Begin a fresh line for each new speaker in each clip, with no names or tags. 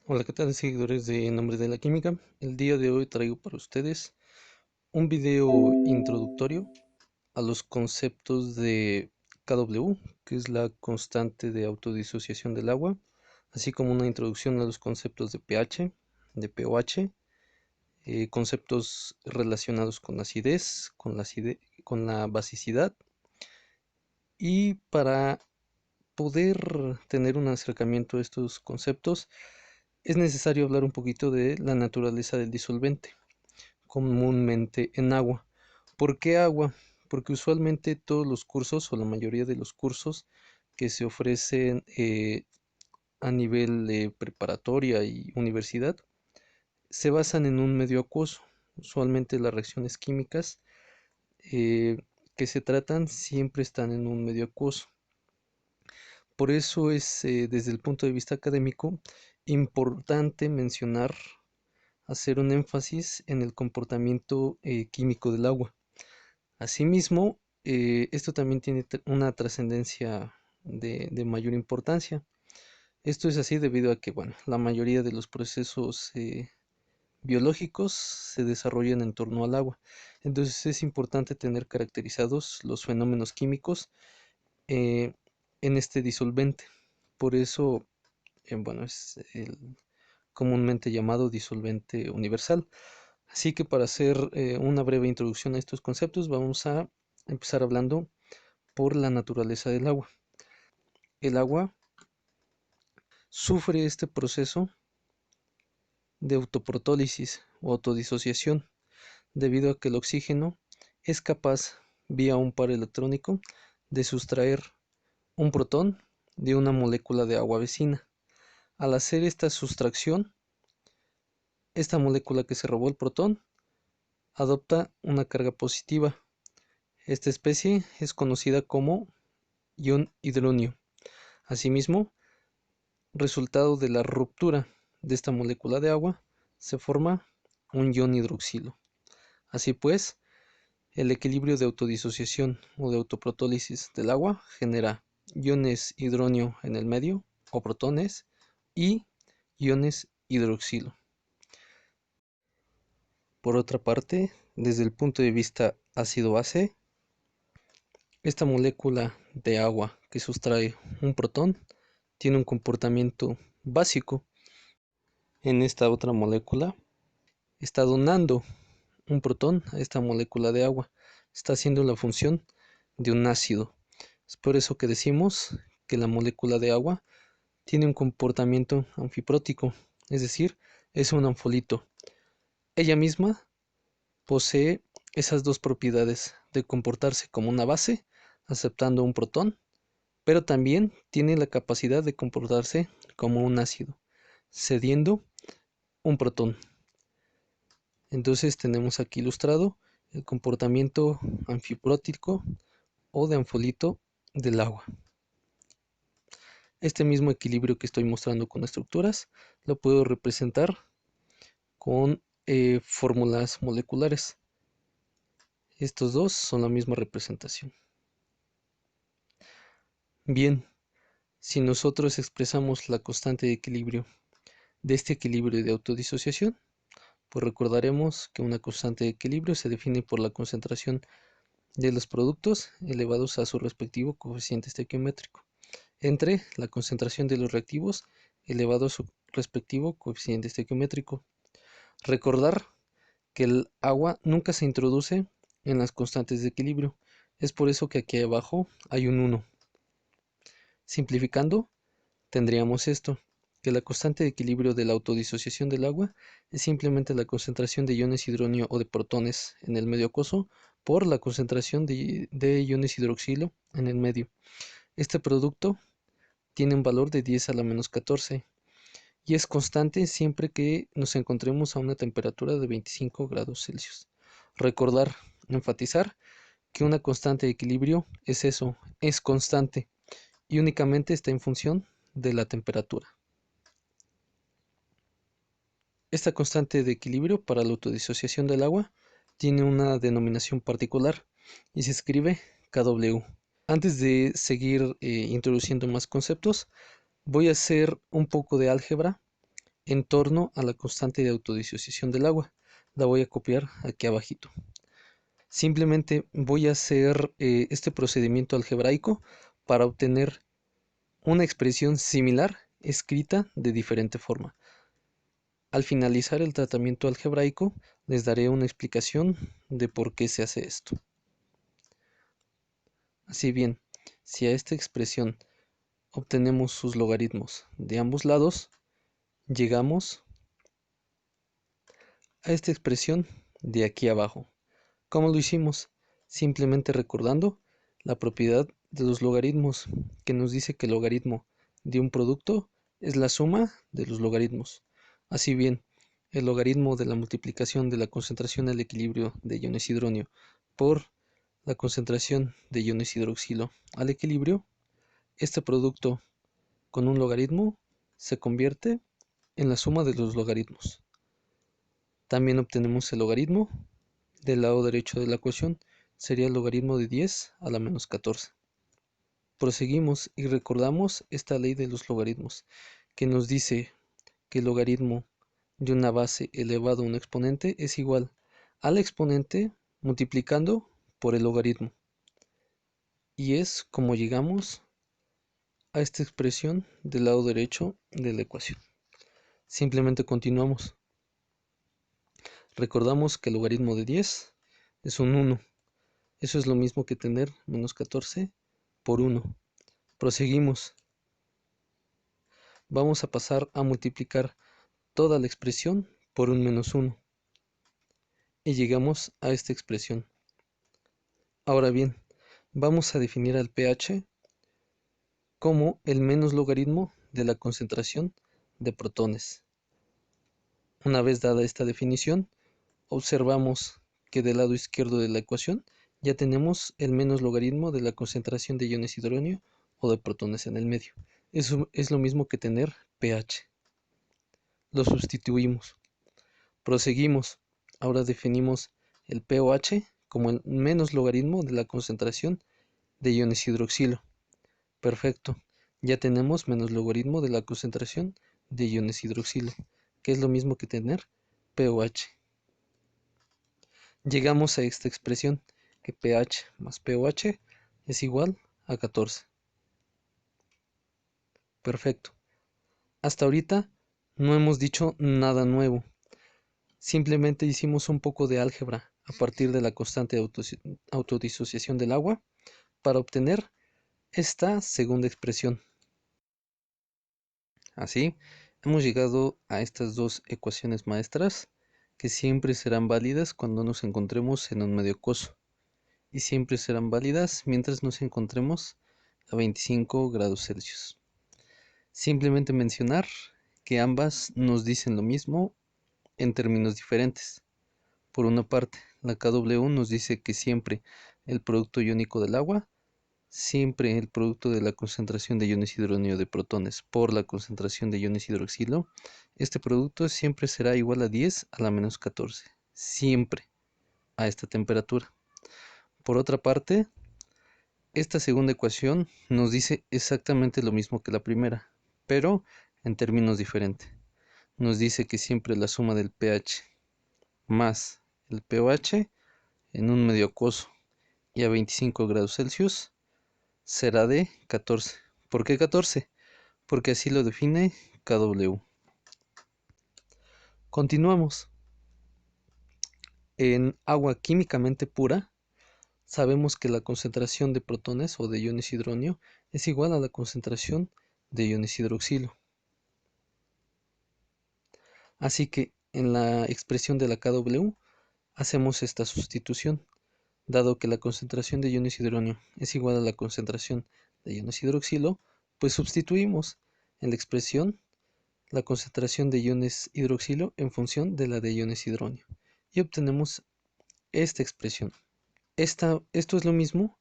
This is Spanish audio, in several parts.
Hola, ¿qué tal, seguidores de Nombre de la Química? El día de hoy traigo para ustedes un video introductorio a los conceptos de KW, que es la constante de autodisociación del agua, así como una introducción a los conceptos de pH, de pOH, conceptos relacionados con la acidez, con la basicidad, y para poder tener un acercamiento a estos conceptos es necesario hablar un poquito de la naturaleza del disolvente, comúnmente en agua. ¿Por qué agua? Porque usualmente todos los cursos o la mayoría de los cursos que se ofrecen a nivel de preparatoria y universidad se basan en un medio acuoso. Usualmente las reacciones químicas eh, que se tratan siempre están en un medio acuoso. Por eso es desde el punto de vista académico importante mencionar, hacer un énfasis en el comportamiento químico del agua. Asimismo, esto también tiene una trascendencia de mayor importancia. Esto es así debido a que, bueno, la mayoría de los procesos biológicos se desarrollan en torno al agua. Entonces es importante tener caracterizados los fenómenos químicos eh, en este disolvente. Por eso, bueno, es el comúnmente llamado disolvente universal. Así que para hacer una breve introducción a estos conceptos, vamos a empezar hablando por la naturaleza del agua. El agua sufre este proceso de autoprotólisis o autodisociación debido a que el oxígeno es capaz, vía un par electrónico, de sustraer un protón de una molécula de agua vecina. Al hacer esta sustracción, esta molécula que se robó el protón adopta una carga positiva. Esta especie es conocida como ion hidronio. Asimismo, resultado de la ruptura de esta molécula de agua, se forma un ion hidroxilo. Así pues, el equilibrio de autodisociación o de autoprotólisis del agua genera iones hidronio en el medio, o protones, y iones hidroxilo. Por otra parte, desde el punto de vista ácido-base, esta molécula de agua que sustrae un protón tiene un comportamiento básico. En esta otra molécula está donando un protón a esta molécula de agua. Está haciendo la función de un ácido. Es por eso que decimos que la molécula de agua tiene un comportamiento anfiprótico, es decir, es un anfolito. Ella misma posee esas dos propiedades de comportarse como una base, aceptando un protón, pero también tiene la capacidad de comportarse como un ácido, cediendo un protón. Entonces tenemos aquí ilustrado el comportamiento anfiprótico o de anfolito del agua. Este mismo equilibrio que estoy mostrando con estructuras lo puedo representar con fórmulas moleculares. Estos dos son la misma representación. Bien, si nosotros expresamos la constante de equilibrio de este equilibrio de autodisociación, pues recordaremos que una constante de equilibrio se define por la concentración de los productos elevados a su respectivo coeficiente estequiométrico entre la concentración de los reactivos elevado a su respectivo coeficiente estequiométrico. Recordar que el agua nunca se introduce en las constantes de equilibrio. Es por eso que aquí abajo hay un 1. Simplificando, tendríamos esto, que la constante de equilibrio de la autodisociación del agua es simplemente la concentración de iones hidronio o de protones en el medio acuoso por la concentración de iones hidroxilo en el medio. Este producto tiene un valor de 10 a la menos 14 y es constante siempre que nos encontremos a una temperatura de 25 grados Celsius. Recordar, enfatizar que una constante de equilibrio es eso, es constante y únicamente está en función de la temperatura. Esta constante de equilibrio para la autodisociación del agua tiene una denominación particular y se escribe Kw. Antes de seguir introduciendo más conceptos, voy a hacer un poco de álgebra en torno a la constante de autodisociación del agua. La voy a copiar aquí abajito. Simplemente voy a hacer este procedimiento algebraico para obtener una expresión similar escrita de diferente forma. Al finalizar el tratamiento algebraico, les daré una explicación de por qué se hace esto. Así bien, si a esta expresión obtenemos sus logaritmos de ambos lados, llegamos a esta expresión de aquí abajo. ¿Cómo lo hicimos? Simplemente recordando la propiedad de los logaritmos, que nos dice que el logaritmo de un producto es la suma de los logaritmos. Así bien, el logaritmo de la multiplicación de la concentración al equilibrio de iones hidronio por la concentración de iones hidroxilo al equilibrio, este producto con un logaritmo se convierte en la suma de los logaritmos. También obtenemos el logaritmo del lado derecho de la ecuación, sería el logaritmo de 10 a la menos 14. Proseguimos y recordamos esta ley de los logaritmos, que nos dice que el logaritmo de una base elevado a un exponente es igual al exponente multiplicando por el logaritmo. Y es como llegamos a esta expresión del lado derecho de la ecuación. Simplemente continuamos. Recordamos que el logaritmo de 10 es un 1. Eso es lo mismo que tener menos 14 por 1. Proseguimos. Vamos a pasar a multiplicar toda la expresión por un menos 1. Y llegamos a esta expresión. Ahora bien, vamos a definir al pH como el menos logaritmo de la concentración de protones. Una vez dada esta definición, observamos que del lado izquierdo de la ecuación ya tenemos el menos logaritmo de la concentración de iones hidronio o de protones en el medio. Eso es lo mismo que tener pH. Lo sustituimos. Proseguimos. Ahora definimos el pOH como el menos logaritmo de la concentración de iones hidroxilo. Perfecto. Ya tenemos menos logaritmo de la concentración de iones hidroxilo, que es lo mismo que tener pOH. Llegamos a esta expresión, que pH más pOH es igual a 14. Perfecto. Hasta ahorita no hemos dicho nada nuevo. Simplemente hicimos un poco de álgebra a partir de la constante de autodisociación del agua para obtener esta segunda expresión. Así, hemos llegado a estas dos ecuaciones maestras que siempre serán válidas cuando nos encontremos en un medio acuoso y siempre serán válidas mientras nos encontremos a 25 grados Celsius. Simplemente mencionar que ambas nos dicen lo mismo en términos diferentes. Por una parte, la KW nos dice que siempre el producto iónico del agua, siempre el producto de la concentración de iones hidronio de protones por la concentración de iones hidroxilo, este producto siempre será igual a 10 a la menos 14, siempre a esta temperatura. Por otra parte, esta segunda ecuación nos dice exactamente lo mismo que la primera, pero en términos diferentes. Nos dice que siempre la suma del pH más el pOH en un medio acuoso y a 25 grados Celsius será de 14. ¿Por qué 14? Porque así lo define KW. Continuamos. En agua químicamente pura, sabemos que la concentración de protones o de iones hidronio es igual a la concentración de iones hidroxilo. Así que en la expresión de la KW hacemos esta sustitución. Dado que la concentración de iones hidronio es igual a la concentración de iones hidroxilo, pues sustituimos en la expresión la concentración de iones hidroxilo en función de la de iones hidronio y obtenemos esta expresión. Esto es lo mismo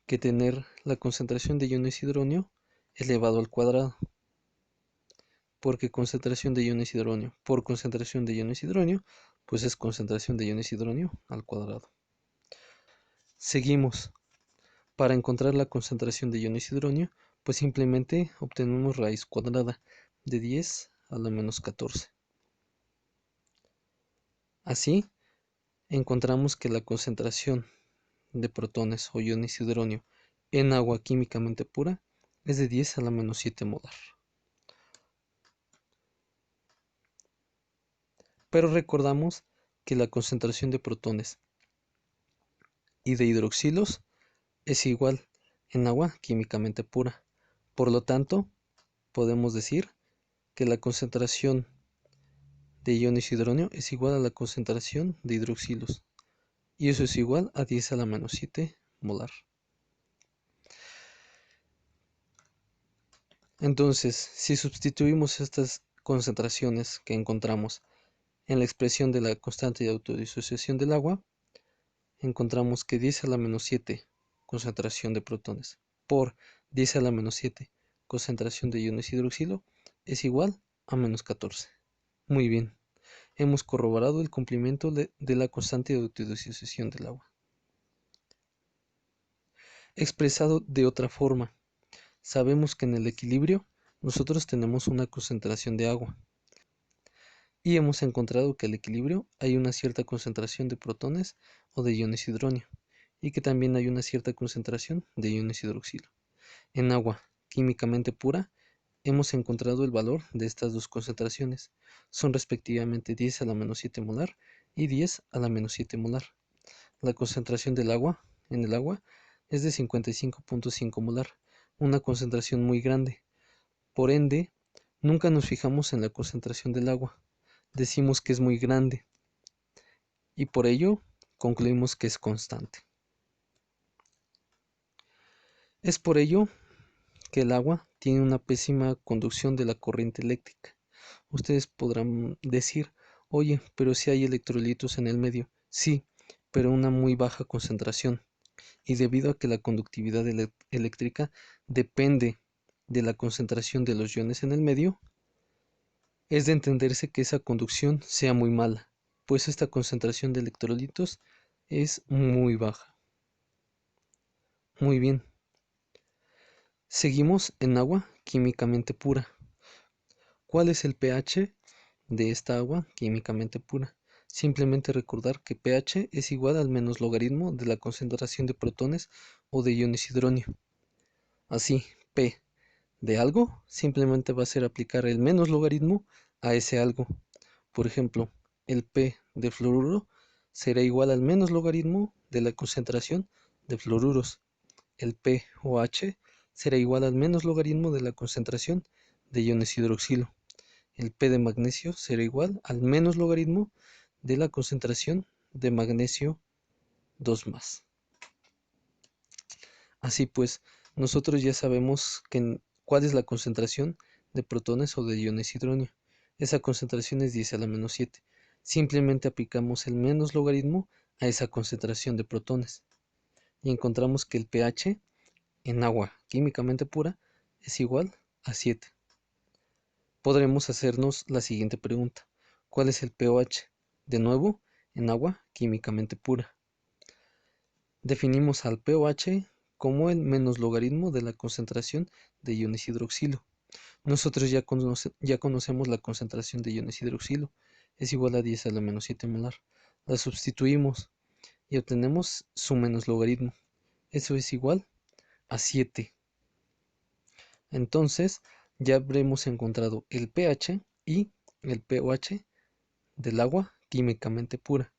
que tener la concentración de iones hidronio elevado al cuadrado, porque concentración de iones hidronio por concentración de iones hidronio, pues es concentración de iones hidronio al cuadrado. Seguimos. Para encontrar la concentración de iones hidronio, pues simplemente obtenemos raíz cuadrada de 10 a la menos 14. Así, encontramos que la concentración de protones o iones hidronio en agua químicamente pura es de 10 a la menos 7 molar. Pero recordamos que la concentración de protones y de hidroxilos es igual en agua químicamente pura. Por lo tanto, podemos decir que la concentración de iones hidronio es igual a la concentración de hidroxilos. Y eso es igual a 10 a la menos 7 molar. Entonces, si sustituimos estas concentraciones que encontramos en la expresión de la constante de autodisociación del agua, encontramos que 10 a la menos 7 concentración de protones por 10 a la menos 7 concentración de iones hidroxilo es igual a menos 14. Muy bien, hemos corroborado el cumplimiento de la constante de autodisociación del agua. Expresado de otra forma, sabemos que en el equilibrio nosotros tenemos una concentración de agua y hemos encontrado que al equilibrio hay una cierta concentración de protones o de iones hidronio y que también hay una cierta concentración de iones hidroxilo. En agua químicamente pura hemos encontrado el valor de estas dos concentraciones. Son respectivamente 10 a la menos 7 molar y 10 a la menos 7 molar. La concentración del agua en el agua es de 55.5 molar, una concentración muy grande. Por ende, nunca nos fijamos en la concentración del agua. Decimos que es muy grande y por ello concluimos que es constante. Es por ello que el agua tiene una pésima conducción de la corriente eléctrica. Ustedes podrán decir, oye, pero si hay electrolitos en el medio. Sí, pero una muy baja concentración. Y debido a que la conductividad eléctrica depende de la concentración de los iones en el medio, es de entenderse que esa conducción sea muy mala, pues esta concentración de electrolitos es muy baja. Muy bien. Seguimos en agua químicamente pura. ¿Cuál es el pH de esta agua químicamente pura? Simplemente recordar que pH es igual al menos logaritmo de la concentración de protones o de iones hidronio. Así, P de algo simplemente va a ser aplicar el menos logaritmo a ese algo. Por ejemplo, el P de fluoruro será igual al menos logaritmo de la concentración de fluoruros. El pOH será igual al menos logaritmo de la concentración de iones hidroxilo. El P de magnesio será igual al menos logaritmo de la concentración de magnesio 2+. Así pues, nosotros ya sabemos cuál es la concentración de protones o de iones hidronio. Esa concentración es 10 a la menos 7. Simplemente aplicamos el menos logaritmo a esa concentración de protones y encontramos que el pH en agua químicamente pura es igual a 7. Podremos hacernos la siguiente pregunta. ¿Cuál es el pOH? De nuevo, en agua químicamente pura. Definimos al pOH como el menos logaritmo de la concentración de iones hidroxilo. Nosotros ya conocemos la concentración de iones hidroxilo. Es igual a 10 a la menos 7 molar. La sustituimos y obtenemos su menos logaritmo. Eso es igual a 7. Entonces, ya habremos encontrado el pH y el pOH del agua químicamente pura.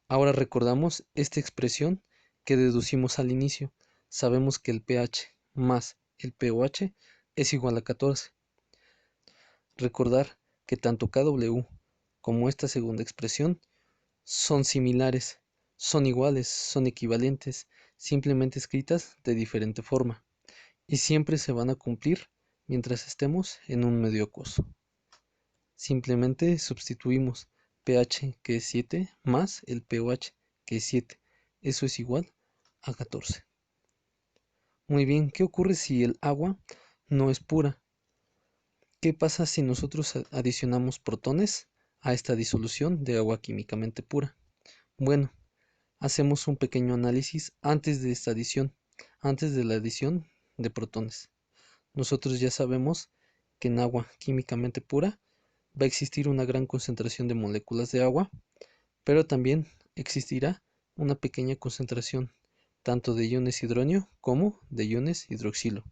Ahora recordamos esta expresión que deducimos al inicio. Sabemos que el pH más el pOH es igual a 14. Recordar que tanto KW como esta segunda expresión son similares, son iguales, son equivalentes, simplemente escritas de diferente forma y siempre se van a cumplir mientras estemos en un medio acuoso. Simplemente sustituimos pH que es 7 más el pOH que es 7. Eso es igual a 14. Muy bien, ¿qué ocurre si el agua no es pura? ¿Qué pasa si nosotros adicionamos protones a esta disolución de agua químicamente pura? Bueno, hacemos un pequeño análisis antes de esta adición, antes de la adición de protones. Nosotros ya sabemos que en agua químicamente pura va a existir una gran concentración de moléculas de agua, pero también existirá una pequeña concentración tanto de iones hidronio como de iones hidroxilo.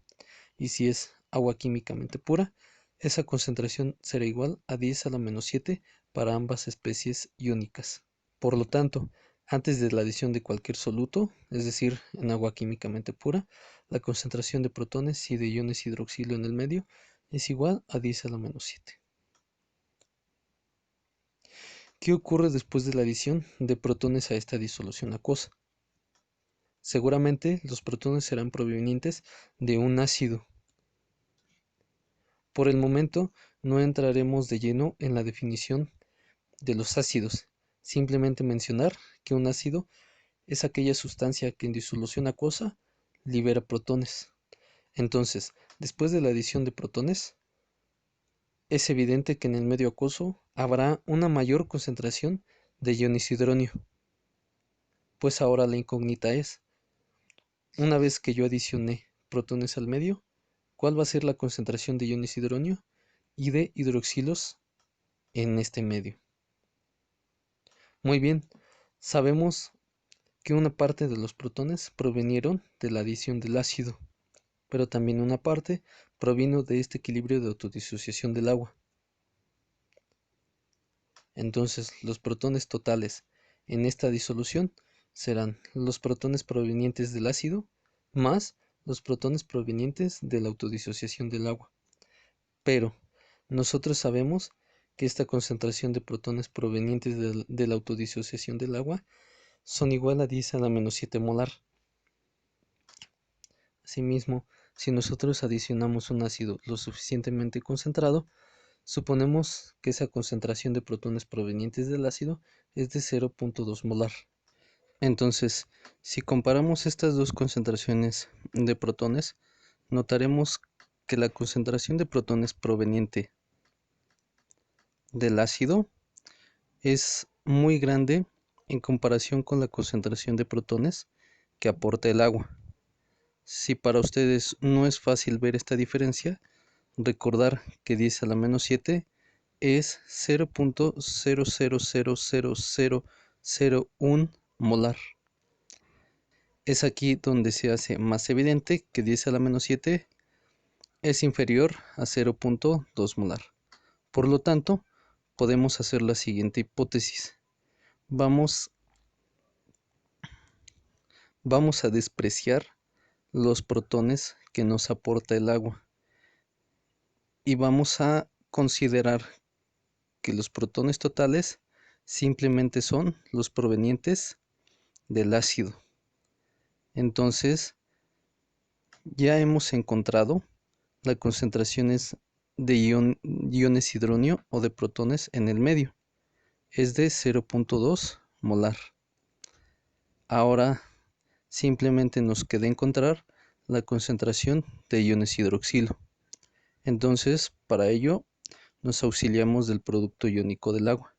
Y si es agua químicamente pura, esa concentración será igual a 10 a la menos 7 para ambas especies iónicas. Por lo tanto, antes de la adición de cualquier soluto, es decir, en agua químicamente pura, la concentración de protones y de iones hidroxilo en el medio es igual a 10 a la menos 7. ¿Qué ocurre después de la adición de protones a esta disolución acuosa? Seguramente los protones serán provenientes de un ácido. Por el momento no entraremos de lleno en la definición de los ácidos, simplemente mencionar que un ácido es aquella sustancia que en disolución acuosa libera protones. Entonces, después de la adición de protones, es evidente que en el medio acuoso habrá una mayor concentración de iones hidronio. Pues ahora la incógnita es, una vez que yo adicioné protones al medio, ¿cuál va a ser la concentración de iones hidronio y de hidroxilos en este medio? Muy bien, sabemos que una parte de los protones provinieron de la adición del ácido, pero también una parte provino de este equilibrio de autodisociación del agua. Entonces, los protones totales en esta disolución serán los protones provenientes del ácido más los protones provenientes de la autodisociación del agua. Pero nosotros sabemos que esta concentración de protones provenientes de la autodisociación del agua son igual a 10 a la menos 7 molar. Asimismo, si nosotros adicionamos un ácido lo suficientemente concentrado, suponemos que esa concentración de protones provenientes del ácido es de 0.2 molar. Entonces, si comparamos estas dos concentraciones de protones, notaremos que la concentración de protones proveniente del ácido es muy grande en comparación con la concentración de protones que aporta el agua. Si para ustedes no es fácil ver esta diferencia, recordar que 10 a la menos 7 es 0.00000001 molar. Es aquí donde se hace más evidente que 10 a la menos 7 es inferior a 0.2 molar. Por lo tanto, podemos hacer la siguiente hipótesis. Vamos a despreciar los protones que nos aporta el agua y vamos a considerar que los protones totales simplemente son los provenientes del ácido. Entonces, ya hemos encontrado las concentraciones de iones hidronio o de protones en el medio. Es de 0.2 molar. Ahora simplemente nos queda encontrar la concentración de iones hidroxilo. Entonces, para ello, nos auxiliamos del producto iónico del agua.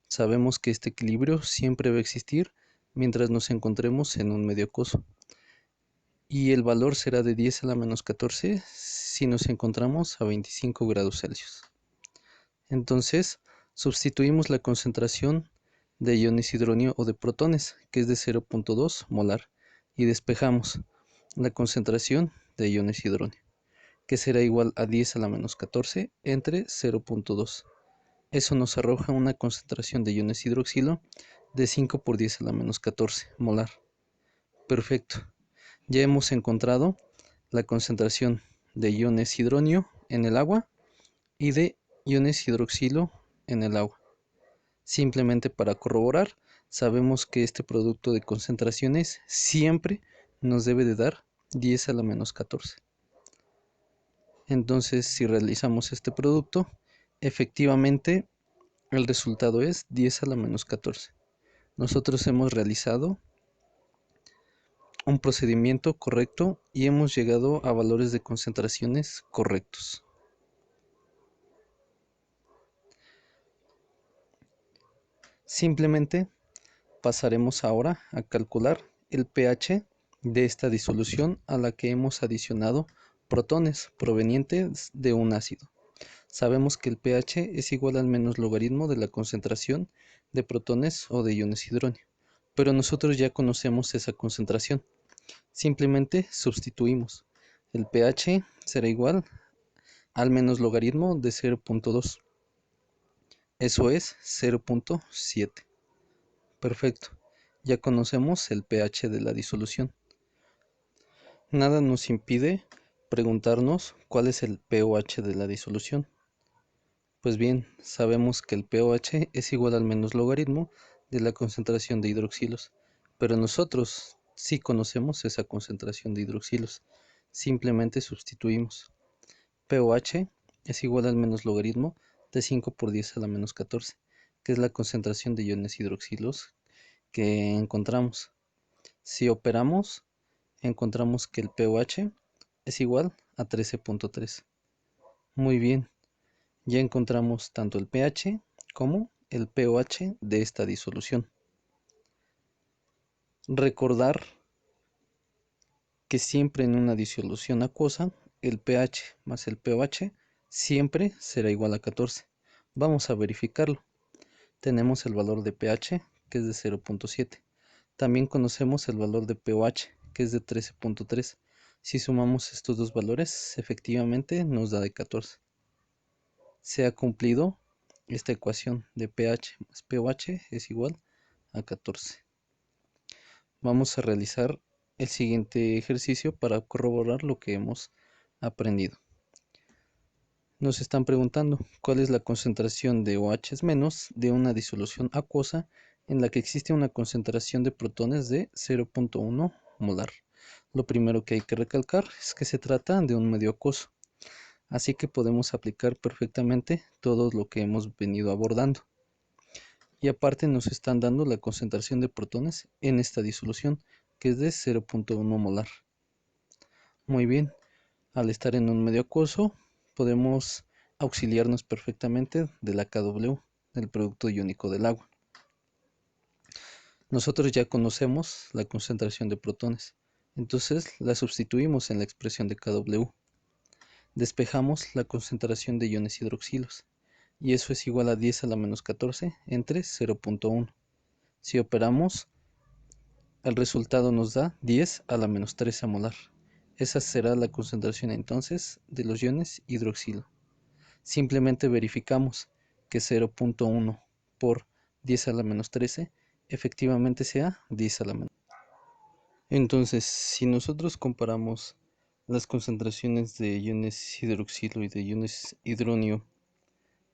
Sabemos que este equilibrio siempre va a existir mientras nos encontremos en un medio acuoso. Y el valor será de 10 a la menos 14 si nos encontramos a 25 grados Celsius. Entonces, sustituimos la concentración de iones hidronio o de protones, que es de 0.2 molar, y despejamos la concentración de iones hidronio, que será igual a 10 a la menos 14 entre 0.2. Eso nos arroja una concentración de iones hidroxilo de 5 por 10 a la menos 14 molar. Perfecto. Ya hemos encontrado la concentración de iones hidronio en el agua y de iones hidroxilo en el agua. Simplemente para corroborar, sabemos que este producto de concentraciones siempre nos debe de dar 10 a la menos 14. Entonces, si realizamos este producto, efectivamente el resultado es 10 a la menos 14. Nosotros hemos realizado un procedimiento correcto y hemos llegado a valores de concentraciones correctos. Simplemente pasaremos ahora a calcular el pH de esta disolución a la que hemos adicionado protones provenientes de un ácido. Sabemos que el pH es igual al menos logaritmo de la concentración de protones o de iones hidronio, pero nosotros ya conocemos esa concentración. Simplemente sustituimos. El pH será igual al menos logaritmo de 0.2. Eso es 0.7. Perfecto. Ya conocemos el pH de la disolución. Nada nos impide preguntarnos cuál es el pOH de la disolución. Pues bien, sabemos que el pOH es igual al menos logaritmo de la concentración de hidroxilos, pero nosotros sí conocemos esa concentración de hidroxilos. Simplemente sustituimos. pOH es igual al menos logaritmo de 5 por 10 a la menos 14, que es la concentración de iones hidroxilos que encontramos. Si operamos, encontramos que el pOH es igual a 13.3. Muy bien, ya encontramos tanto el pH como el pOH de esta disolución. Recordar que siempre en una disolución acuosa, el pH más el pOH siempre será igual a 14. Vamos a verificarlo. Tenemos el valor de pH, que es de 0.7. También conocemos el valor de pOH, que es de 13.3. Si sumamos estos dos valores, efectivamente nos da de 14. Se ha cumplido esta ecuación de pH más pOH es igual a 14. Vamos a realizar el siguiente ejercicio para corroborar lo que hemos aprendido. Nos están preguntando cuál es la concentración de OH menos de una disolución acuosa en la que existe una concentración de protones de 0.1 molar. Lo primero que hay que recalcar es que se trata de un medio acuoso, así que podemos aplicar perfectamente todo lo que hemos venido abordando. Y aparte nos están dando la concentración de protones en esta disolución, que es de 0.1 molar. Muy bien, al estar en un medio acuoso, podemos auxiliarnos perfectamente de la KW, del producto iónico del agua. Nosotros ya conocemos la concentración de protones, entonces la sustituimos en la expresión de KW. Despejamos la concentración de iones hidroxilos, y eso es igual a 10 a la menos 14 entre 0.1. Si operamos, el resultado nos da 10 a la menos 13 molar. Esa será la concentración entonces de los iones hidroxilo. Simplemente verificamos que 0.1 por 10 a la menos 13 efectivamente sea 10 a la menos. Entonces, si nosotros comparamos las concentraciones de iones hidroxilo y de iones hidronio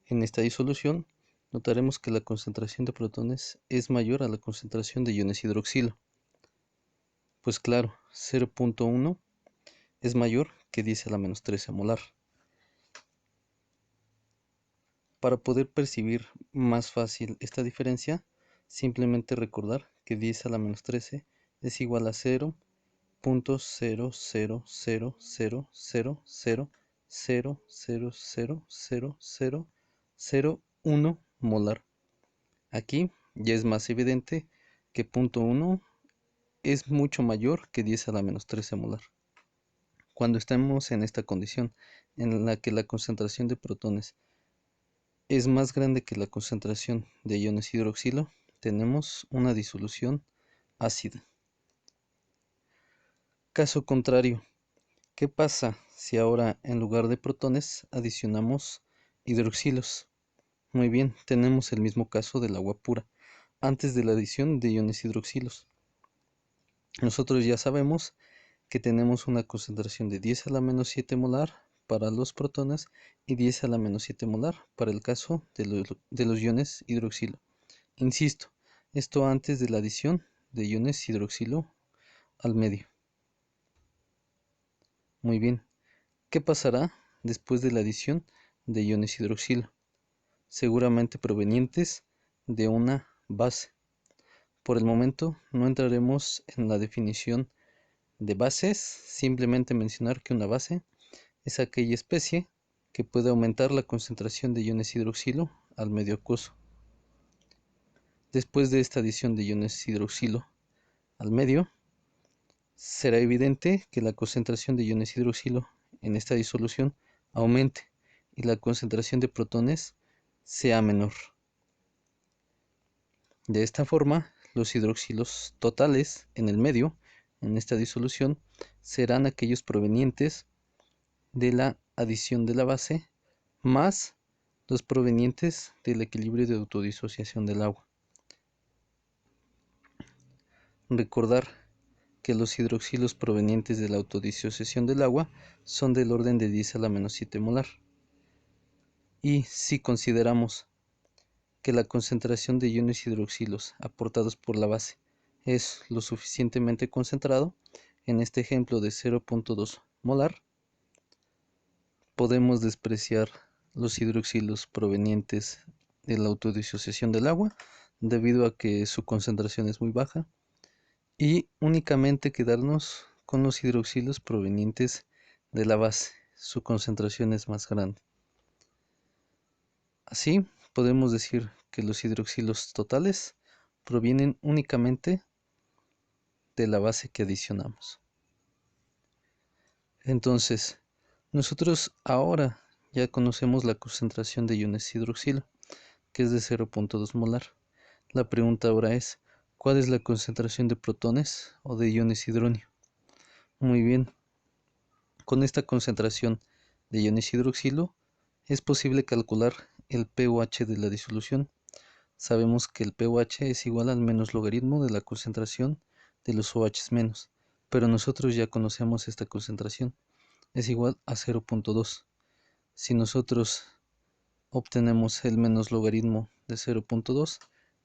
en esta disolución, notaremos que la concentración de protones es mayor a la concentración de iones hidroxilo. Pues claro, 0.1 es mayor que 10 a la menos 13 molar. Para poder percibir más fácil esta diferencia, simplemente recordar que 10 a la menos 13 es igual a 0.0000000000001 molar. Aquí ya es más evidente que punto 1 es mucho mayor que 10 a la menos 13 molar. Cuando estemos en esta condición en la que la concentración de protones es más grande que la concentración de iones hidroxilo, tenemos una disolución ácida. Caso contrario, ¿qué pasa si ahora en lugar de protones adicionamos hidroxilos? Muy bien, tenemos el mismo caso del agua pura, antes de la adición de iones hidroxilos. Nosotros ya sabemos que tenemos una concentración de 10 a la menos 7 molar para los protones y 10 a la menos 7 molar para el caso de los iones hidroxilo. Insisto, esto antes de la adición de iones hidroxilo al medio. Muy bien, ¿qué pasará después de la adición de iones hidroxilo? Seguramente provenientes de una base. Por el momento no entraremos en la definición de bases, simplemente mencionar que una base es aquella especie que puede aumentar la concentración de iones hidroxilo al medio acuoso. Después de esta adición de iones hidroxilo al medio, será evidente que la concentración de iones hidroxilo en esta disolución aumente y la concentración de protones sea menor. De esta forma, los hidroxilos totales en el medio, en esta disolución, serán aquellos provenientes de la adición de la base más los provenientes del equilibrio de autodisociación del agua. Recordar que los hidroxilos provenientes de la autodisociación del agua son del orden de 10 a la menos 7 molar. Y si consideramos que la concentración de iones hidroxilos aportados por la base es lo suficientemente concentrado, en este ejemplo de 0.2 molar, podemos despreciar los hidroxilos provenientes de la autodisociación del agua debido a que su concentración es muy baja y únicamente quedarnos con los hidroxilos provenientes de la base, su concentración es más grande. Así, podemos decir que los hidroxilos totales provienen únicamente de la base que adicionamos. Entonces, nosotros ahora ya conocemos la concentración de iones hidroxilo, que es de 0.2 molar. La pregunta ahora es, ¿cuál es la concentración de protones o de iones hidronio? Muy bien, con esta concentración de iones hidroxilo es posible calcular el pOH de la disolución. Sabemos que el pOH es igual al menos logaritmo de la concentración de los OH menos, pero nosotros ya conocemos esta concentración, es igual a 0.2. Si nosotros obtenemos el menos logaritmo de 0.2,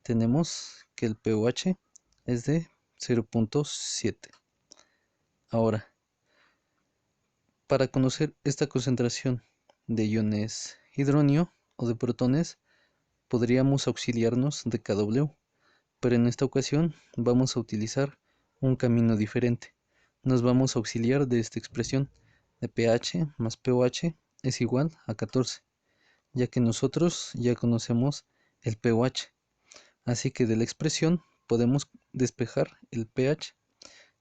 tenemos que el pOH es de 0.7. Ahora, para conocer esta concentración de iones hidronio o de protones, podríamos auxiliarnos de kW, pero en esta ocasión vamos a utilizar un camino diferente. Nos vamos a auxiliar de esta expresión de pH más pOH es igual a 14, ya que nosotros ya conocemos el pOH. Así que de la expresión podemos despejar el pH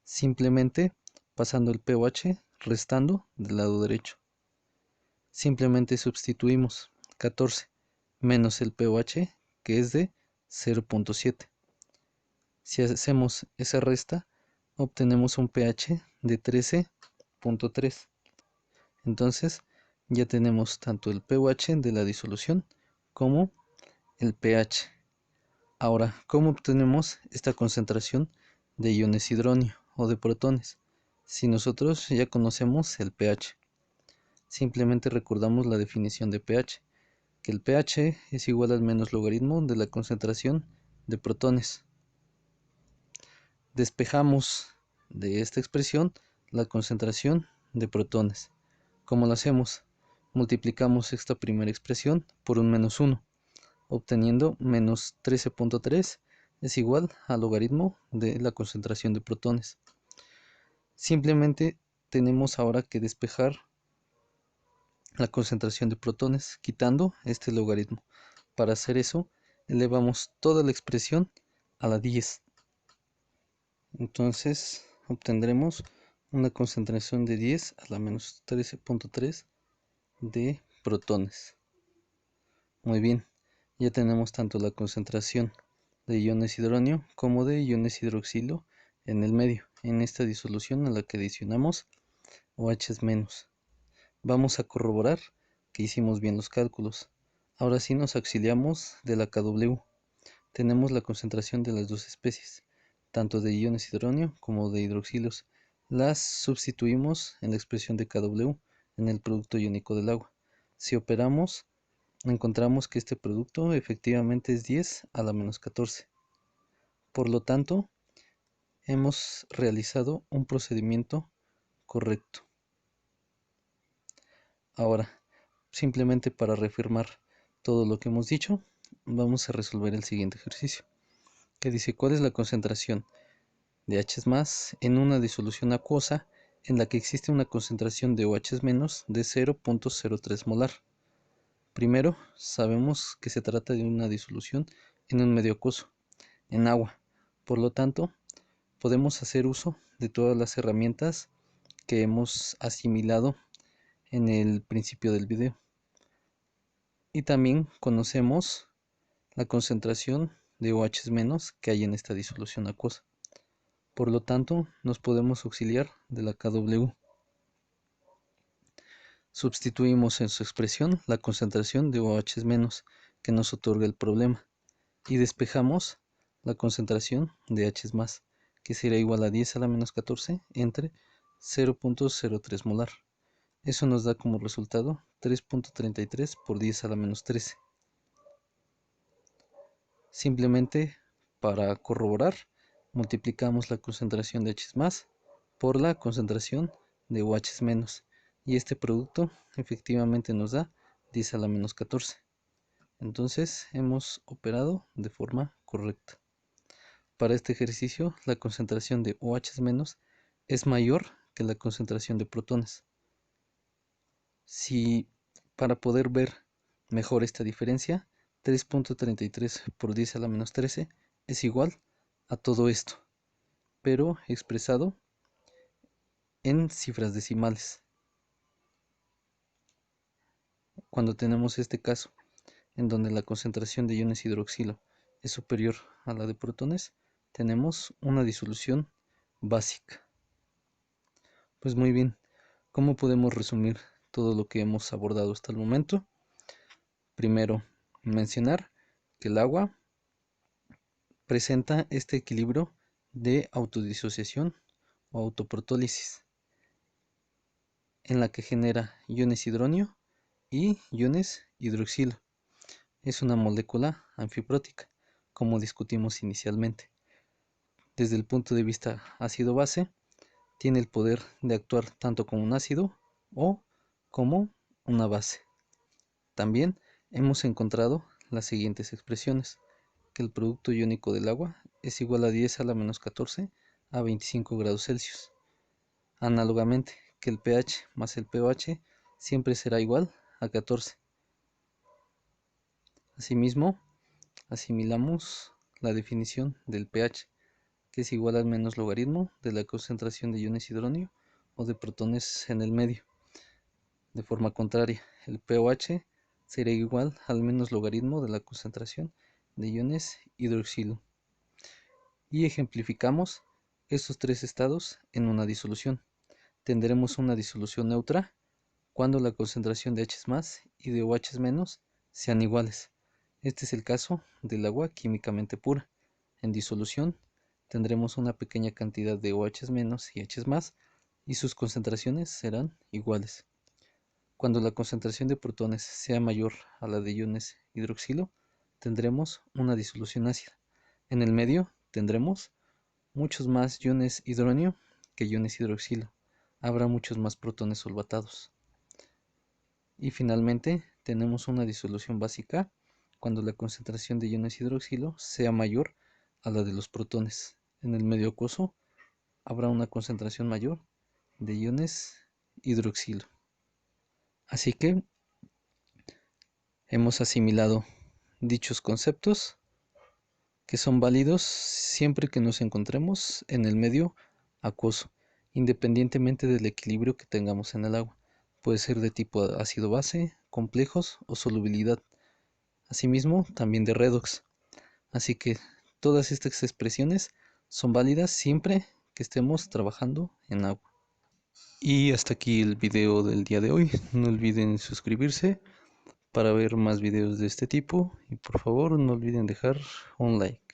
simplemente pasando el pOH restando del lado derecho. Simplemente sustituimos 14 menos el pOH, que es de 0.7. Si hacemos esa resta, obtenemos un pH de 13.3. Entonces, ya tenemos tanto el pOH de la disolución como el pH. Ahora, ¿cómo obtenemos esta concentración de iones hidronio o de protones? Si nosotros ya conocemos el pH, simplemente recordamos la definición de pH, que el pH es igual al menos logaritmo de la concentración de protones. Despejamos de esta expresión la concentración de protones. ¿Cómo lo hacemos? Multiplicamos esta primera expresión por un menos 1, obteniendo menos 13.3 es igual al logaritmo de la concentración de protones. Simplemente tenemos ahora que despejar la concentración de protones quitando este logaritmo. Para hacer eso, elevamos toda la expresión a la 10. Entonces obtendremos una concentración de 10 a la menos 13.3 de protones. Muy bien, ya tenemos tanto la concentración de iones hidronio como de iones hidroxilo en el medio, en esta disolución a la que adicionamos OH menos. Vamos a corroborar que hicimos bien los cálculos. Ahora sí nos auxiliamos de la KW. Tenemos la concentración de las dos especies, tanto de iones hidronio como de hidroxilos. Las sustituimos en la expresión de KW en el producto iónico del agua. Si operamos, encontramos que este producto efectivamente es 10 a la menos 14. Por lo tanto, hemos realizado un procedimiento correcto. Ahora, simplemente para reafirmar todo lo que hemos dicho, vamos a resolver el siguiente ejercicio, que dice cuál es la concentración de H más en una disolución acuosa en la que existe una concentración de OH menos de 0.03 molar. Primero, sabemos que se trata de una disolución en un medio acuoso, en agua. Por lo tanto, podemos hacer uso de todas las herramientas que hemos asimilado en el principio del video. Y también conocemos la concentración de OH- que hay en esta disolución acuosa. Por lo tanto, nos podemos auxiliar de la KW. Sustituimos en su expresión la concentración de OH- que nos otorga el problema y despejamos la concentración de H+, que será igual a 10 a la menos 14 entre 0.03 molar. Eso nos da como resultado 3.33 por 10 a la menos 13. Simplemente para corroborar, multiplicamos la concentración de H+ por la concentración de OH- y este producto efectivamente nos da 10 a la menos 14. Entonces hemos operado de forma correcta. Para este ejercicio, la concentración de OH- es mayor que la concentración de protones. Si para poder ver mejor esta diferencia, 3.33 por 10 a la menos 13 es igual a todo esto, pero expresado en cifras decimales. Cuando tenemos este caso, en donde la concentración de iones hidroxilo es superior a la de protones, tenemos una disolución básica. Pues muy bien, ¿cómo podemos resumir todo lo que hemos abordado hasta el momento? Primero, mencionar que el agua presenta este equilibrio de autodisociación o autoprotólisis, en la que genera iones hidronio y iones hidroxilo. Es una molécula anfiprótica, como discutimos inicialmente. Desde el punto de vista ácido-base, tiene el poder de actuar tanto como un ácido o como una base. También hemos encontrado las siguientes expresiones: que el producto iónico del agua es igual a 10 a la menos 14 a 25 grados Celsius. Análogamente, que el pH más el pOH siempre será igual a 14. Asimismo, asimilamos la definición del pH, que es igual al menos logaritmo de la concentración de iones hidronio o de protones en el medio. De forma contraria, el pOH será igual al menos logaritmo de la concentración de iones hidroxilo. Y ejemplificamos estos tres estados en una disolución. Tendremos una disolución neutra cuando la concentración de H+ y de OH- sean iguales. Este es el caso del agua químicamente pura. En disolución tendremos una pequeña cantidad de OH- y H+, y sus concentraciones serán iguales. Cuando la concentración de protones sea mayor a la de iones hidroxilo, tendremos una disolución ácida. En el medio tendremos muchos más iones hidronio que iones hidroxilo. Habrá muchos más protones solvatados. Y finalmente tenemos una disolución básica cuando la concentración de iones hidroxilo sea mayor a la de los protones. En el medio acuoso habrá una concentración mayor de iones hidroxilo. Así que hemos asimilado dichos conceptos, que son válidos siempre que nos encontremos en el medio acuoso, independientemente del equilibrio que tengamos en el agua. Puede ser de tipo ácido-base, complejos o solubilidad. Asimismo, también de redox. Así que todas estas expresiones son válidas siempre que estemos trabajando en agua. Y hasta aquí el video del día de hoy. No olviden suscribirse para ver más videos de este tipo y por favor no olviden dejar un like.